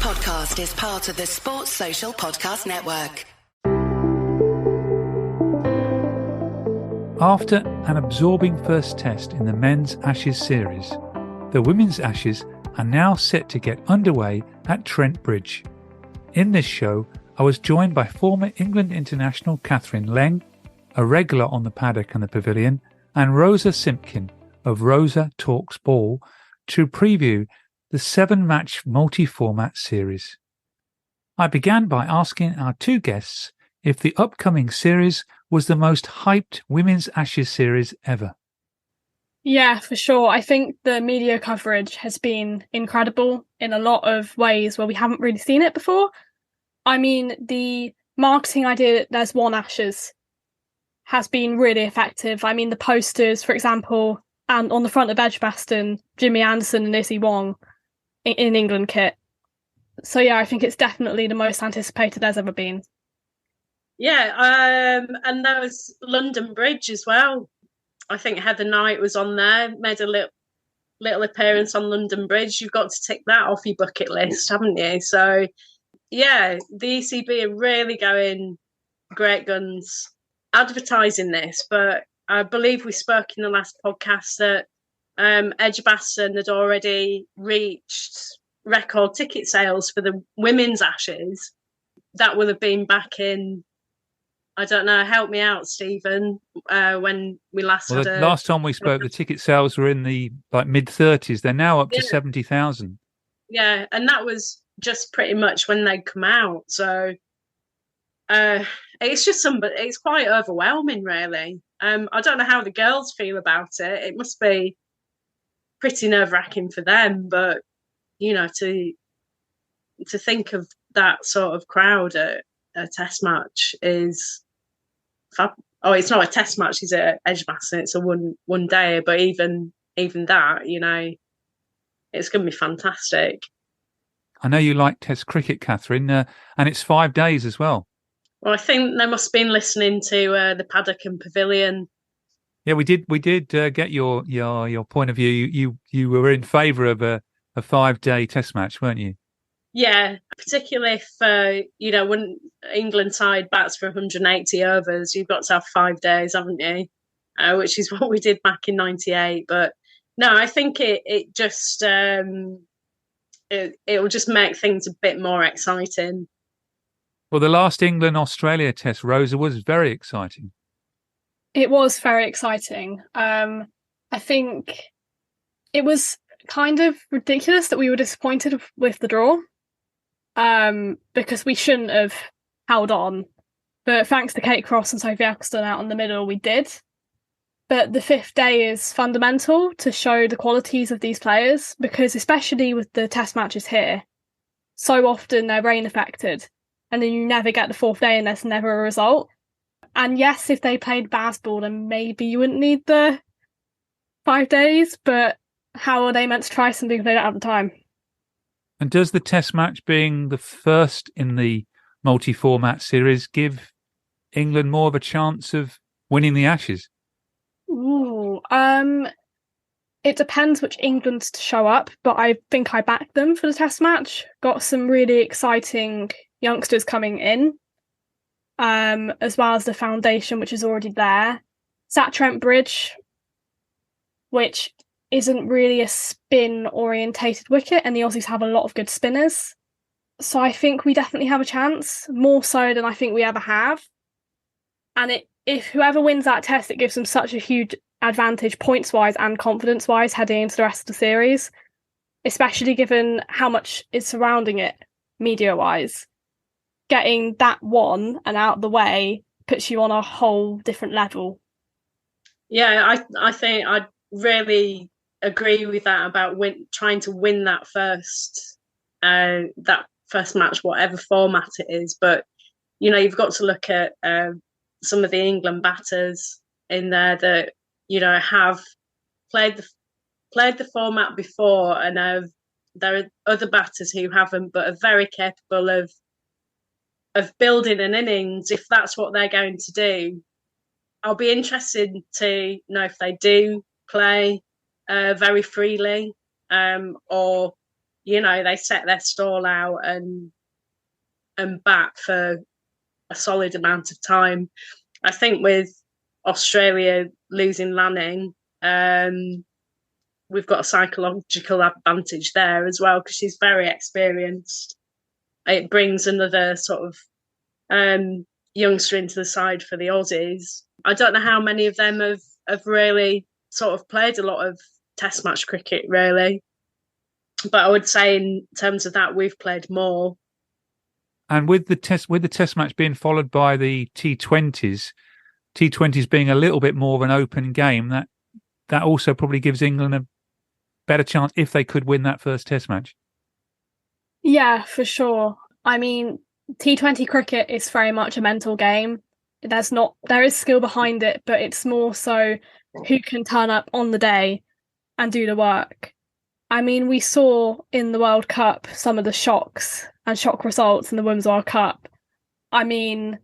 podcast is part of the Sports Social Podcast Network. After an absorbing first test in the men's Ashes series, the women's Ashes are now set to get underway at Trent Bridge. In this show, I was joined by former England International Kathryn Leng, a regular on the Paddock and the Pavilion, and Rosa Simkin of Rosa Talks Ball to preview the 7-match multi-format series. I began by asking our two guests if the upcoming series was the most hyped women's Ashes series ever. Yeah, for sure. I think the media coverage has been incredible in a lot of ways where we haven't really seen it before. I mean, the marketing idea, there's one Ashes, has been really effective. I mean, the posters, for example, and on the front of Edgbaston, Jimmy Anderson and Izzy Wong in England kit. So yeah, I think it's definitely the most anticipated there's ever been. Yeah, and there was London Bridge as well. I think Heather Knight was on there, made a little appearance on London Bridge. You've got to tick that off your bucket list, haven't you? So yeah, the ECB are really going great guns advertising this, but I believe we spoke in the last podcast that Edgbaston had already reached record ticket sales for the women's Ashes. That will have been back in, I don't know, help me out, Stephen, when we last had last time we spoke, the ticket sales were in the mid-30s. They're now up to 70,000. Yeah, and that was just pretty much when they'd come out. So it's just it's quite overwhelming, really. I don't know how the girls feel about it. It must be pretty nerve-wracking for them, but you know, to think of that sort of crowd at a test match is fab. Oh, it's not a test match, is it? Edgbaston, it's a one day, but even that, you know, it's going to be fantastic. I know you like Test cricket, Kathryn, and it's 5 days as well. Well, I think they must have been listening to the Paddock and Pavilion. Yeah, we did get your point of view. You were in favour of a 5-day Test match, weren't you? Yeah, particularly if when England side bats for 180 overs, you've got to have 5 days, haven't you? Which is what we did back in '98. But no, I think it just it will just make things a bit more exciting. Well, the last England-Australia Test, Rosa, was very exciting. It was very exciting. I think it was kind of ridiculous that we were disappointed with the draw, because we shouldn't have held on. But thanks to Kate Cross and Sophie Ecclestone out in the middle, we did. But the 5th day is fundamental to show the qualities of these players, because especially with the test matches here, so often they're rain affected, and then you never get the 4th day and there's never a result. And yes, if they played baseball, then maybe you wouldn't need the 5 days, but how are they meant to try something if they don't have the time? And does the test match being the first in the multi-format series give England more of a chance of winning the Ashes? Ooh, it depends which England's to show up, but I think I backed them for the test match. Got some really exciting youngsters coming in, as well as the foundation, which is already there. It's at Trent Bridge, which isn't really a spin-orientated wicket, and the Aussies have a lot of good spinners. So I think we definitely have a chance, more so than I think we ever have. And if whoever wins that test, it gives them such a huge advantage points-wise and confidence-wise heading into the rest of the series, especially given how much is surrounding it media-wise. Getting that one and out of the way puts you on a whole different level. Yeah, I think I really agree with that about trying to win that first match, whatever format it is. But you know, you've got to look at some of the England batters in there that have played the format before, and there are other batters who haven't, but are very capable of building an innings if that's what they're going to do. I'll be interested to know if they do play very freely, or they set their stall out and bat for a solid amount of time. I think with Australia losing Lanning, we've got a psychological advantage there as well, because she's very experienced. It brings another sort of youngster into the side for the Aussies. I don't know how many of them have really sort of played a lot of Test match cricket, really. But I would say in terms of that, we've played more. And with the test match being followed by the T20s being a little bit more of an open game, that also probably gives England a better chance if they could win that first test match. Yeah, for sure. I mean, T20 cricket is very much a mental game. There is skill behind it, but it's more so who can turn up on the day and do the work. I mean, we saw in the World Cup some of the shock results in the Women's World Cup. I mean,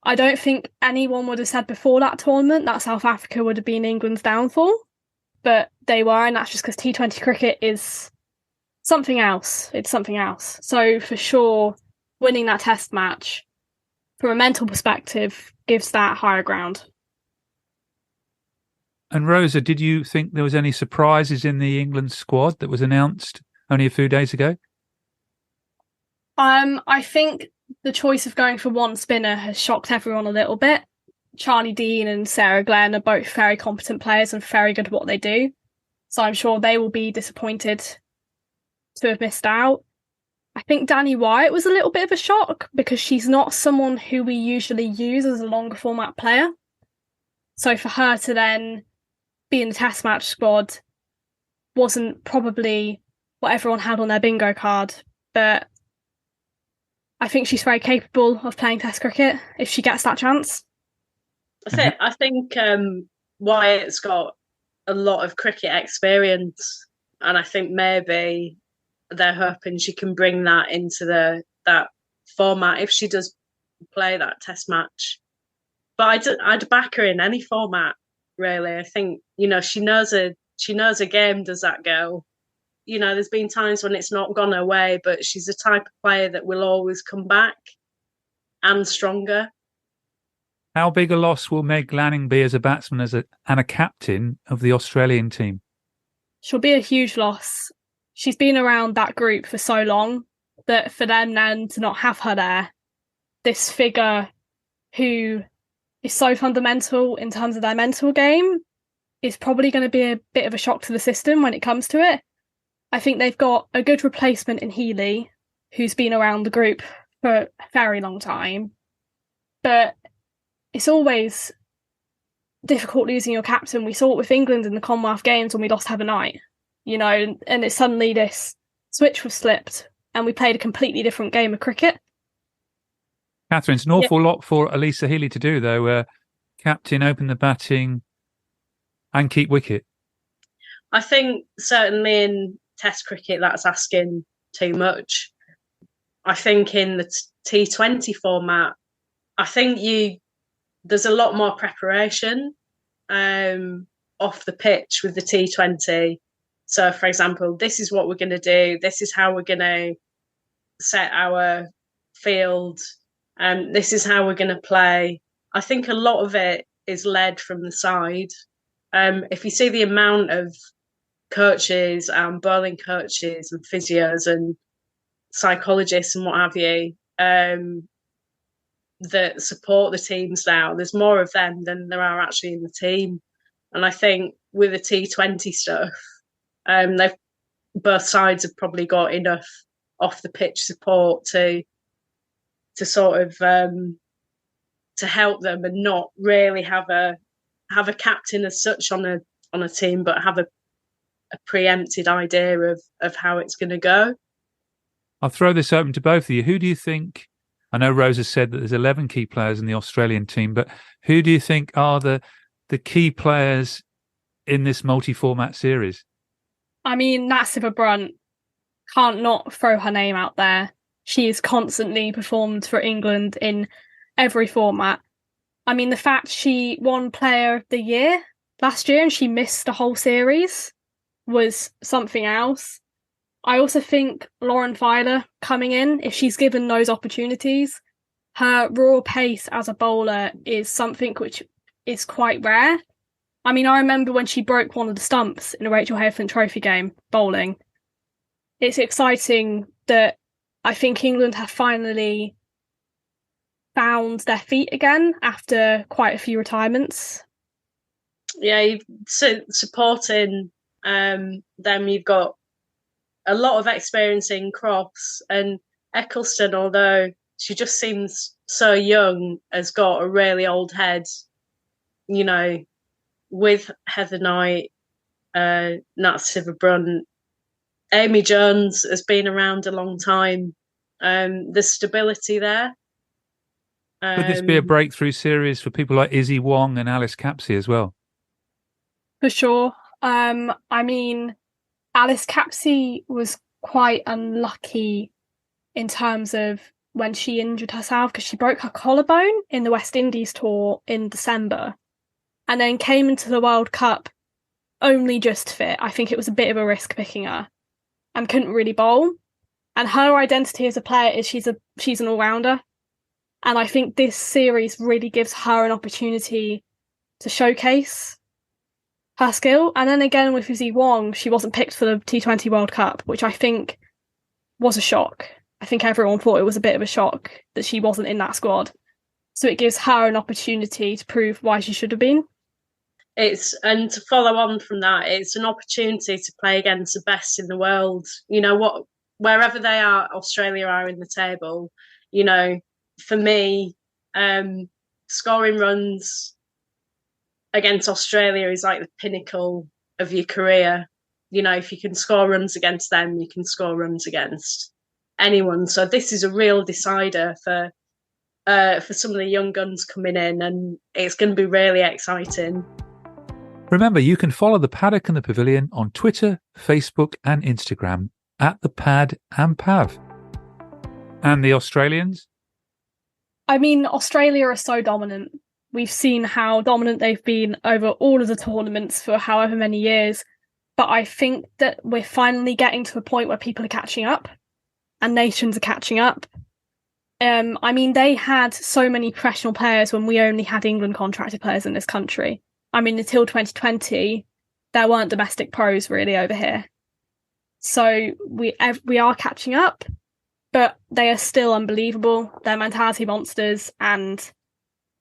I don't think anyone would have said before that tournament that South Africa would have been England's downfall, but they were, and that's just because T20 cricket is something else. It's something else. So for sure, winning that test match, from a mental perspective, gives that higher ground. And Rosa, did you think there was any surprises in the England squad that was announced only a few days ago? I think the choice of going for one spinner has shocked everyone a little bit. Charlie Dean and Sarah Glenn are both very competent players and very good at what they do. So I'm sure they will be disappointed to have missed out. I think Danny Wyatt was a little bit of a shock because she's not someone who we usually use as a longer format player. So for her to then be in the test match squad wasn't probably what everyone had on their bingo card, but I think she's very capable of playing test cricket if she gets that chance. I think Wyatt's got a lot of cricket experience, and I think maybe they're hoping she can bring that into that format if she does play that test match. But I'd back her in any format, really. I think, she knows a game, does that girl? There's been times when it's not gone her way, but she's the type of player that will always come back and stronger. How big a loss will Meg Lanning be as a batsman and a captain of the Australian team? She'll be a huge loss. She's been around that group for so long that for them then to not have her there, this figure who is so fundamental in terms of their mental game, is probably going to be a bit of a shock to the system when it comes to it. I think they've got a good replacement in Healy, who's been around the group for a very long time. But it's always difficult losing your captain. We saw it with England in the Commonwealth Games when we lost Heather Knight, and it's suddenly this switch was flipped and we played a completely different game of cricket. Kathryn, it's an awful lot for Alyssa Healy to do, though. Captain, open the batting and keep wicket. I think certainly in Test cricket, that's asking too much. I think in the T20 format, I think there's a lot more preparation off the pitch with the T20. So, for example, this is what we're going to do. This is how we're going to set our field. This is how we're going to play. I think a lot of it is led from the side. If you see the amount of coaches and bowling coaches and physios and psychologists and what have you that support the teams now, there's more of them than there are actually in the team. And I think with the T20 stuff, both sides have probably got enough off the pitch support to sort of to help them and not really have a captain as such on a team, but have a preempted idea of how it's going to go. I'll throw this open to both of you. Who do you think? I know Rosa said that there's 11 key players in the Australian team, but who do you think are the key players in this multi-format series? I mean, Nasiba Brunt, can't not throw her name out there. She has constantly performed for England in every format. I mean, the fact she won Player of the Year last year and she missed the whole series was something else. I also think Lauren Filer coming in, if she's given those opportunities, her raw pace as a bowler is something which is quite rare. I mean, I remember when she broke one of the stumps in a Rachel Hayflint Trophy game, bowling. It's exciting that I think England have finally found their feet again after quite a few retirements. Yeah, supporting them, you've got a lot of experience in Crofts, and Eccleston, although she just seems so young, has got a really old head, you know, with Heather Knight, Nat Sitterbrunt. Amy Jones has been around a long time. There's stability there. Could this be a breakthrough series for people like Izzy Wong and Alice Capsey as well? For sure. I mean, Alice Capsey was quite unlucky in terms of when she injured herself, because she broke her collarbone in the West Indies tour in December and then came into the World Cup only just fit. I think it was a bit of a risk picking her and couldn't really bowl. And her identity as a player is she's an all-rounder. And I think this series really gives her an opportunity to showcase her skill. And then again with Izzy Wong, she wasn't picked for the T20 World Cup, which I think was a shock. I think everyone thought it was a bit of a shock that she wasn't in that squad. So it gives her an opportunity to prove why she should have been. And to follow on from that, it's an opportunity to play against the best in the world. You know, wherever they are, Australia are in the table. You know, for me, scoring runs against Australia is like the pinnacle of your career. You know, if you can score runs against them, you can score runs against anyone. So this is a real decider for some of the young guns coming in, and it's going to be really exciting. Remember, you can follow the Paddock and the Pavilion on Twitter, Facebook and Instagram at the Pad and Pav. And the Australians? I mean, Australia are so dominant. We've seen how dominant they've been over all of the tournaments for however many years. But I think that we're finally getting to a point where people are catching up and nations are catching up. I mean, they had so many professional players when we only had England contracted players in this country. I mean, until 2020, there weren't domestic pros really over here. So we are catching up, but they are still unbelievable. They're mentality monsters, and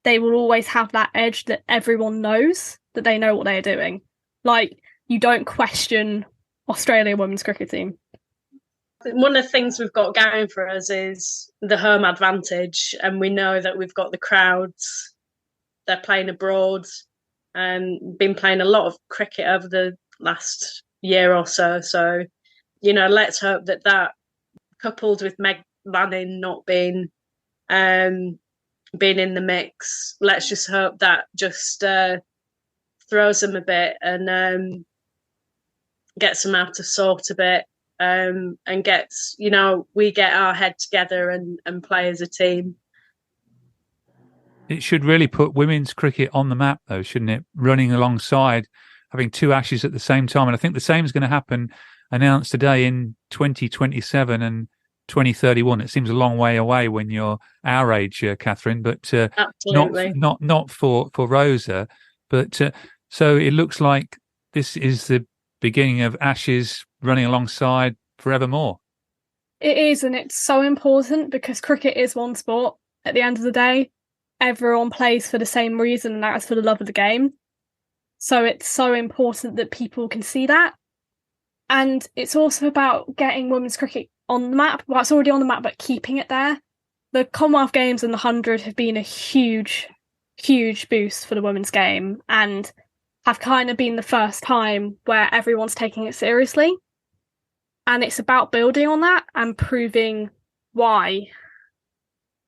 they will always have that edge that everyone knows that they know what they are doing. Like, you don't question Australia women's cricket team. One of the things we've got going for us is the home advantage, and we know that we've got the crowds. They're playing abroad and been playing a lot of cricket over the last year or so. So, you know, let's hope that coupled with Meg Lanning not being in the mix, let's just hope that just throws them a bit and gets them out of sort a bit, and gets, you know, we get our head together and play as a team. It should really put women's cricket on the map, though, shouldn't it? Running alongside, having two Ashes at the same time. And I think the same is going to happen, announced today, in 2027 and 2031. It seems a long way away when you're our age, Kathryn, but not for Rosa. But so it looks like this is the beginning of Ashes running alongside forevermore. It is, and it's so important because cricket is one sport. At the end of the day, everyone plays for the same reason, and that is for the love of the game. So it's so important that people can see that. And it's also about getting women's cricket on the map. Well, it's already on the map, but keeping it there. The Commonwealth Games and the 100 have been a huge, huge boost for the women's game, and have kind of been the first time where everyone's taking it seriously. And it's about building on that and proving why.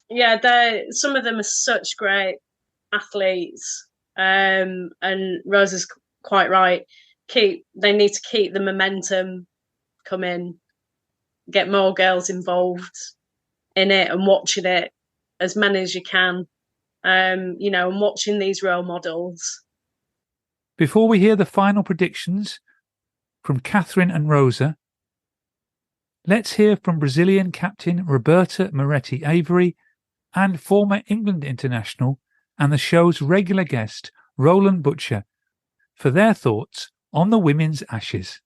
Yeah, some of them are such great athletes, and Rosa's quite right. They need to keep the momentum coming, get more girls involved in it and watching it, as many as you can, you know, and watching these role models. Before we hear the final predictions from Kathryn and Rosa, Let's hear from Brazilian captain Roberta Moretti Avery and former England international and the show's regular guest, Roland Butcher, for their thoughts on the Women's Ashes.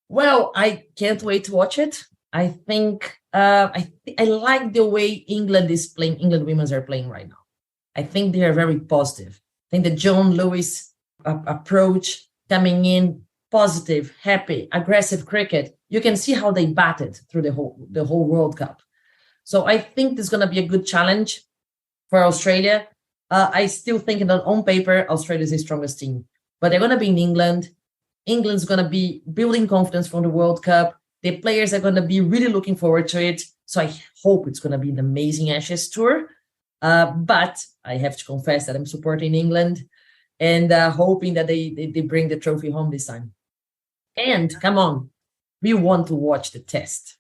Well, I can't wait to watch it. I think I like the way England is playing. England women's are playing right now. I think they are very positive. I think the John Lewis approach, coming in positive, happy, aggressive cricket. You can see how they batted through the whole World Cup. So I think this is going to be a good challenge for Australia. I still think that on paper, Australia is the strongest team, but they're going to be in England. England's going to be building confidence from the World Cup. The players are going to be really looking forward to it. So I hope it's going to be an amazing Ashes tour. But I have to confess that I'm supporting England and hoping that they bring the trophy home this time. And come on, we want to watch the test.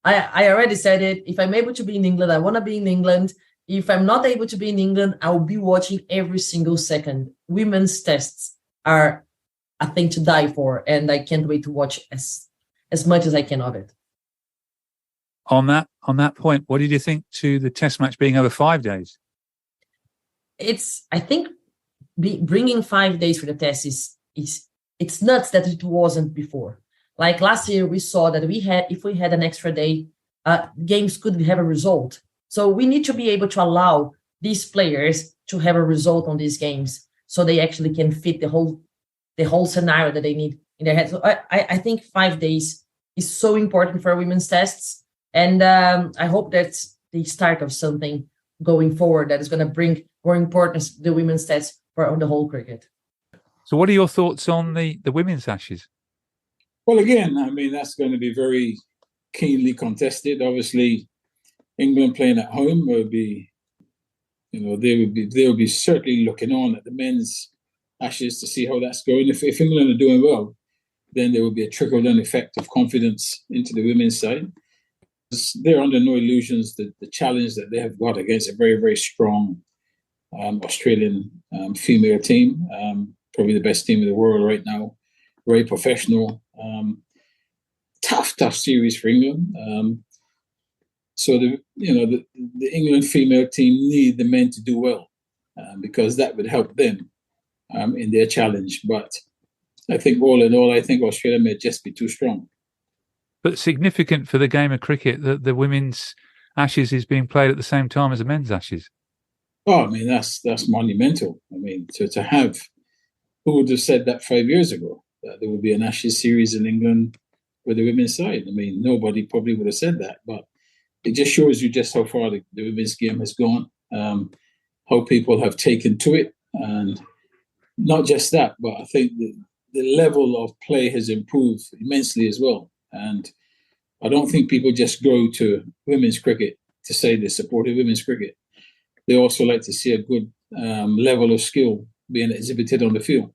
I already said it. If I'm able to be in England, I want to be in England. If I'm not able to be in England, I'll be watching every single second. Women's tests are a thing to die for, and I can't wait to watch as much as I can of it. On that point, what did you think to the test match being over 5 days? I think bringing 5 days for the test is it's nuts that it wasn't before. Like last year, we saw that if we had an extra day, games could have a result. So we need to be able to allow these players to have a result on these games, so they actually can fit the whole scenario that they need in their head. So I think 5 days is so important for women's tests, and I hope that's the start of something going forward that is going to bring more importance to the women's tests for the whole cricket. So what are your thoughts on the Women's Ashes? Well, again, I mean, that's going to be very keenly contested. Obviously, England playing at home will be, they'll be certainly looking on at the men's Ashes to see how that's going. If England are doing well, then there will be a trickle-down effect of confidence into the women's side. They're under no illusions that the challenge that they have got against a very, very strong Australian female team, probably the best team in the world right now, very professional, tough series for England. So the England female team need the men to do well because that would help them in their challenge. But I think all in all, I think Australia may just be too strong. But significant for the game of cricket that the Women's Ashes is being played at the same time as the Men's Ashes. Oh, I mean, that's monumental. I mean, to have, who would have said that 5 years ago, that there would be an Ashes series in England with the women's side? I mean, nobody probably would have said that, but it just shows you just how far the women's game has gone, how people have taken to it. And not just that, but I think the level of play has improved immensely as well. And I don't think people just go to women's cricket to say they supported women's cricket. They also like to see a good level of skill being exhibited on the field.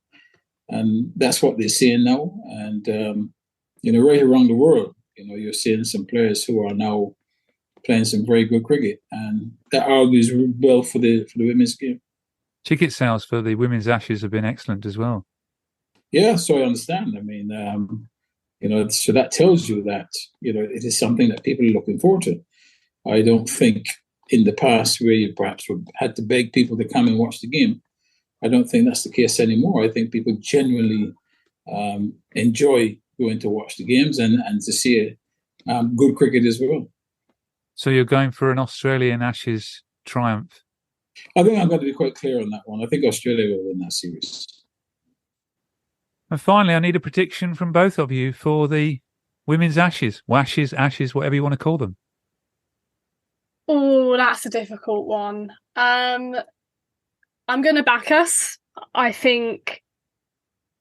And that's what they're seeing now. And, right around the world, you're seeing some players who are now playing some very good cricket. And that argues well for the women's game. Ticket sales for the Women's Ashes have been excellent as well. Yeah, so I understand. I mean, so that tells you that, it is something that people are looking forward to. I don't think in the past where you perhaps had to beg people to come and watch the game, I don't think that's the case anymore. I think people genuinely enjoy going to watch the games and to see good cricket as well. So you're going for an Australian Ashes triumph? I think I'm going to be quite clear on that one. I think Australia will win that series. And finally, I need a prediction from both of you for the Women's Ashes, Washes, Ashes, whatever you want to call them. Oh, that's a difficult one. I'm going to back us. I think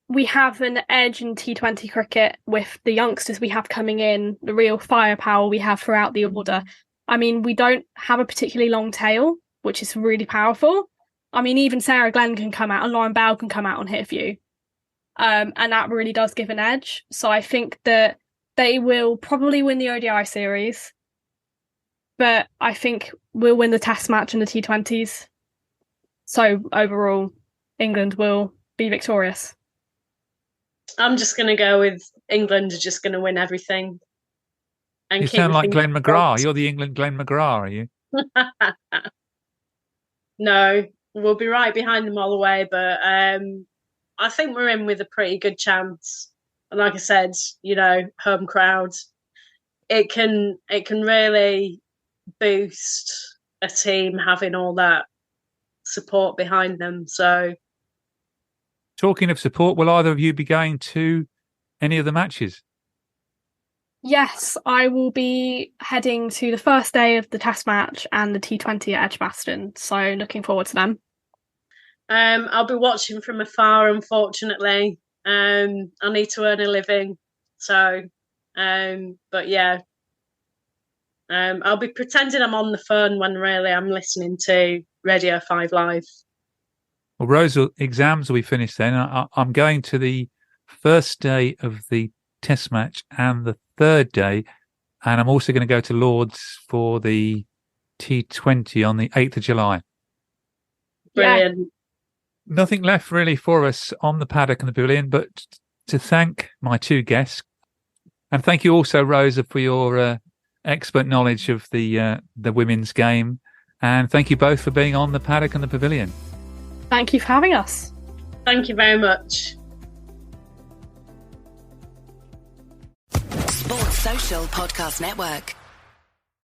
we have an edge in T20 cricket with the youngsters we have coming in, the real firepower we have throughout the order. I mean, we don't have a particularly long tail, which is really powerful. I mean, even Sarah Glenn can come out and Lauren Bell can come out and hit a few. And that really does give an edge. So I think that they will probably win the ODI series, but I think we'll win the Test match and the T20s. So overall, England will be victorious. I'm just going to go with England are just going to win everything. And you keep sound my like Glenn fingers McGrath. crossed. You're the England Glenn McGrath, are you? No, we'll be right behind them all the way, but I think we're in with a pretty good chance. And like I said, home crowd, it can really boost a team having all that support behind them. So, Talking of support, will either of you be going to any of the matches? Yes, I will be heading to the first day of the Test match and the T20 at Edgbaston, so looking forward to them. I'll be watching from afar, unfortunately. I need to earn a living, so but yeah, I'll be pretending I'm on the phone when really I'm listening to Radio 5 Live. Well, Rosa, exams will be finished then. I'm going to the first day of the Test match and the third day, and I'm also going to go to Lord's for the T20 on the 8th of July. Brilliant. Yeah. Nothing left really for us on the paddock and the pavilion, but to thank my two guests, and thank you also, Rosa, for your expert knowledge of the women's game, and thank you both for being on the paddock and the pavilion. Thank you for having us. Thank you very much. Sports Social Podcast Network.